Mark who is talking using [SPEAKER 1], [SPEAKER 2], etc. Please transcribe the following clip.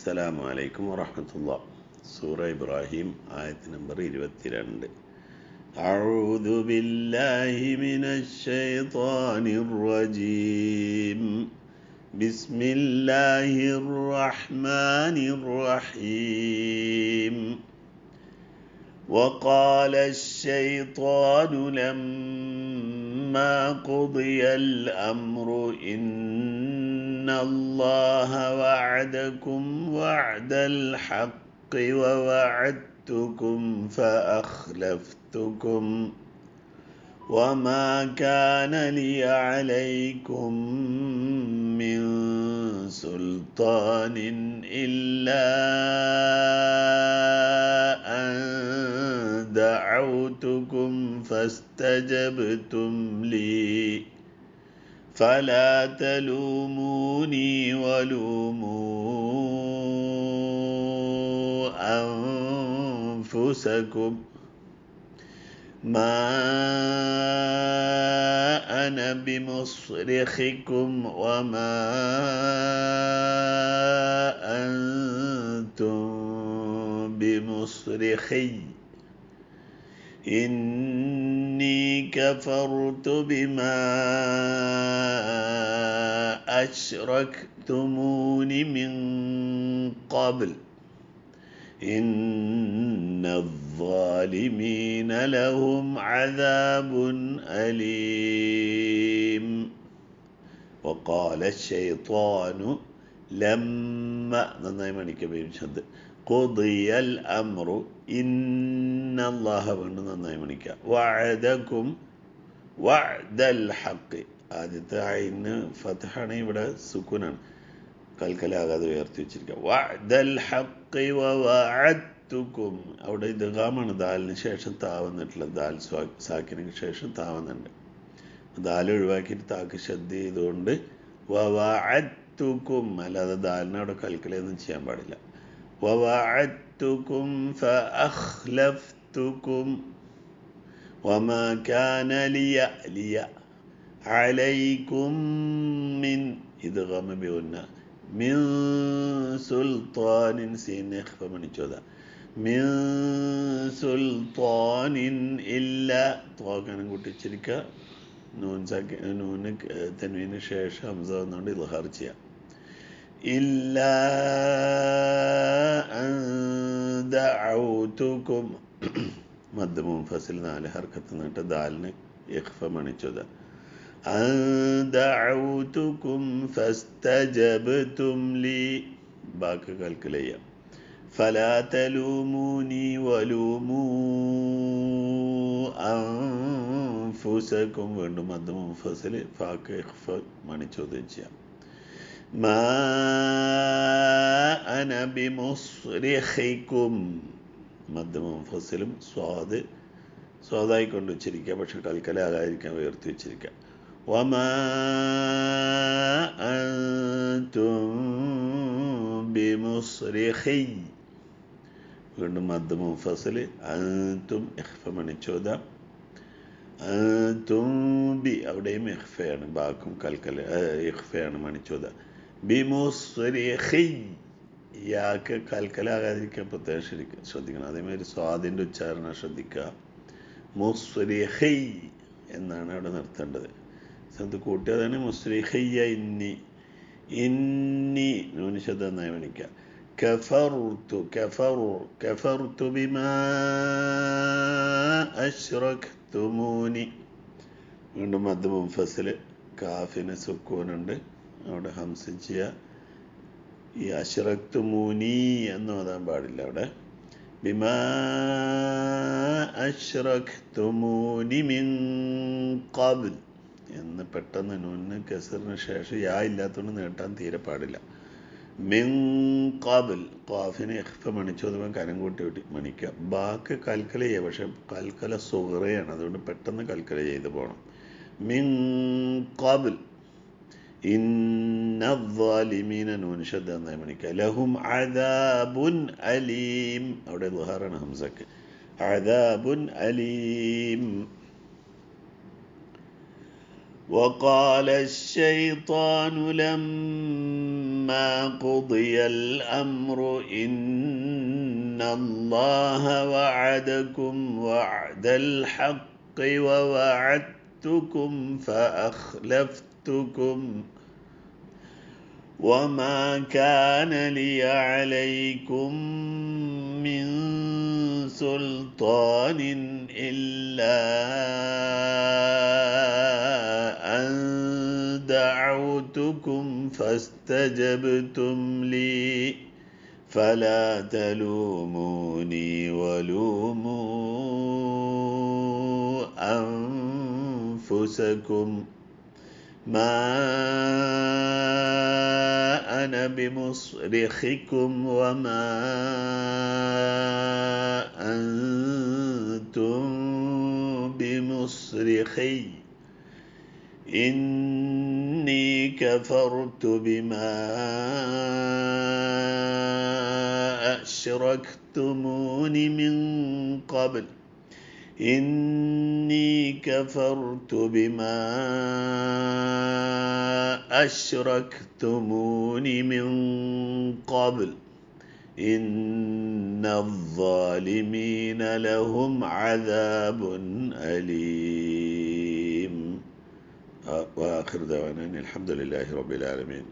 [SPEAKER 1] അസ്സലാമു അലൈക്കും വറഹ്മത്തുള്ളാഹി. സൂറ ഇബ്രാഹിം ആയത്ത് നമ്പർ 22. അഊദു ബില്ലാഹി മിനശ് ശൈത്വാനിർ റജീം. ബിസ്മില്ലാഹിർ റഹ്മാനിർ റഹീം. وقال الشيطان لما قضي الأمر إن الله وعدكم وعد الحق ووعدتكم فأخلفتكم وما كان لي عليكم من سلطان إلا أن دعوتكم فاستجبتم لي فلا تلوموني ولوموا أنفسكم ما أنا بمصرخكم وما أنتم بمصرخي إني كفرت بما أشركتمون من قبل إن الظالمين لهم عذاب أليم. وقال الشيطان لما قضي الأمر إن الله وعدكم وعد الحق. ആദ്യത്തെ ആയിന് ഫത്ഹാണ്, ഇവിടെ സുക്കൂനാണ്, കൽക്കലാകാതെ ഉയർത്തി വെച്ചിരിക്കുക. വഅദൽ ഹഖ് വവഅദ്തുകും. അവിടെ ഇദ്ഗാമാണ്, ദാലിന് ശേഷം താ വന്നിട്ടുള്ളത്. ദാൽ സാക്കിന് ശേഷം താ വന്നിട്ടുണ്ട്. ദാൽ ഒഴിവാക്കിയിട്ട് താക്ക് ശദ്ദ ചെയ്തുകൊണ്ട് വവഅദ്തുകും, അല്ലാതെ ദാലിനെ അവിടെ കൽക്കലൊന്നും ചെയ്യാൻ പാടില്ല. വവഅദ്തുകും ഫഅഖ്ലഫ്തുകും വമാ കാന ലിയ അലൈക്കും മിൻ ഇദ്ഗാമ ബിഉന്ന മിൻ സുൽത്താനിൻ സീൻ ഇഖ്ഫ മണിച്ചോദ മിൻ സുൽത്താനിൻ ഇല്ല തോകനം കൂട്ടിച്ചിരിക്കുക. നൂന് തൻവീന് ശേഷം ഹംസ വന്നുകൊണ്ട് ഇദ്ഹാർ ചെയ്യാം. ഇല്ലാ അൻ ദഅൗതുകും മദ് മുൻഫസിൽ 4 ഹർക്കത്ത് എന്നിട്ട് ദാലിന് ഇഖ്ഫ മണിച്ചോദ. أن دعوتكم فاستجبتم لي باقي كالكلية فلا تلوموني ولوموا أنفسكم വീണ്ടും മദ് മുൻഫസിൽ ഫാക്ക് ഇഖ്ഫ മണിച്ചോദം ചെയ്യാം. ما أنا بمصرخكم മദ് മുൻഫസിലും സ്വാദായിക്കൊണ്ട് വെച്ചിരിക്കുക, പക്ഷെ കൽക്കലാകാതിരിക്കാൻ ഉയർത്തി വെച്ചിരിക്കുക. وما أنتم بمصرخي വീണ്ടും മദ് മുൻഫസിൽ അൻതും ഇഖ്ഫ മണിച്ചോദ. അൻതും ബി അവിടെയും ഇഖ്ഫയാണ്, ബാക്കും കൽക്കല ഇഖ്ഫയാണ് മണിച്ചോദ. ബിമുസ്രിഖി യാക്ക് കൽക്കലാകാതിരിക്കാൻ പ്രത്യേകം ശ്രദ്ധിക്കണം. അതേമാതിരി സ്വാദിൻ്റെ ഉച്ചാരണം ശ്രദ്ധിക്കുക. മുസ്രിഖി എന്നാണ് അവിടെ നിർത്തേണ്ടത്. അത് കൂട്ടിയതാണ് മുസ്രിഖയ്യ. ഇന്നി നൂന് ശബ്ദം നന്നായി മണിക്കുക. കഫർതു ബിമാ അശ്റക്തുമൂനി വീണ്ടും മദ് മുൻഫസിൽ കാഫിന് സുക്കൂനുണ്ട്, അവിടെ ഹംസ ചെയ്യുക. ഈ അശ്റക്തുമൂനി എന്ന് ഓതാൻ പാടില്ല. അവിടെ ബിമാ അശ്റക്തുമൂനി മിൻ ഖബ്ൽ എന്ന് പെട്ടെന്ന് നൂന് കസറിന് ശേഷം യാ ഇല്ലാത്തതുകൊണ്ട് നീട്ടാൻ തീരെ പാടില്ല. മിൻ ഖബ്ൽ ഖാഫിന് ഇഖ്ഫ മണിച്ചോതുമ്പോൾ കനം കൂട്ടി മണിക്കുക. ബാക്ക് കൽക്കല ചെയ്യുക, പക്ഷെ കൽക്കല സുഗറയാണ്, അതുകൊണ്ട് പെട്ടെന്ന് കൽക്കല ചെയ്ത് പോകണം. മിൻ ഖബ്ൽ ഇന്ന الظالمين നൂന് ശബ്ദ നന്നായി മണിക്കുക. ലഹും അദാബുൻ അലീം അവിടെ ദുഹാറാണ് ഹംസക്ക്. അദാബുൻ അലീം. وقال الشيطان لما قضي الأمر إن الله وعدكم وعد الحق ووعدتكم فأخلفتكم وما كان لي عليكم من سلطان إلا أن دعوتكم فاستجبتم لي فلا تلوموني ولوموا أنفسكم ما أنا بمصرخكم وما أنتم بمصرخي إني كفرت بما أشركتمون من قبل إني كفرت بما أشركتمون من قبل إن الظالمين لهم عذاب أليم. وآخر دعوانا الحمد لله رب العالمين.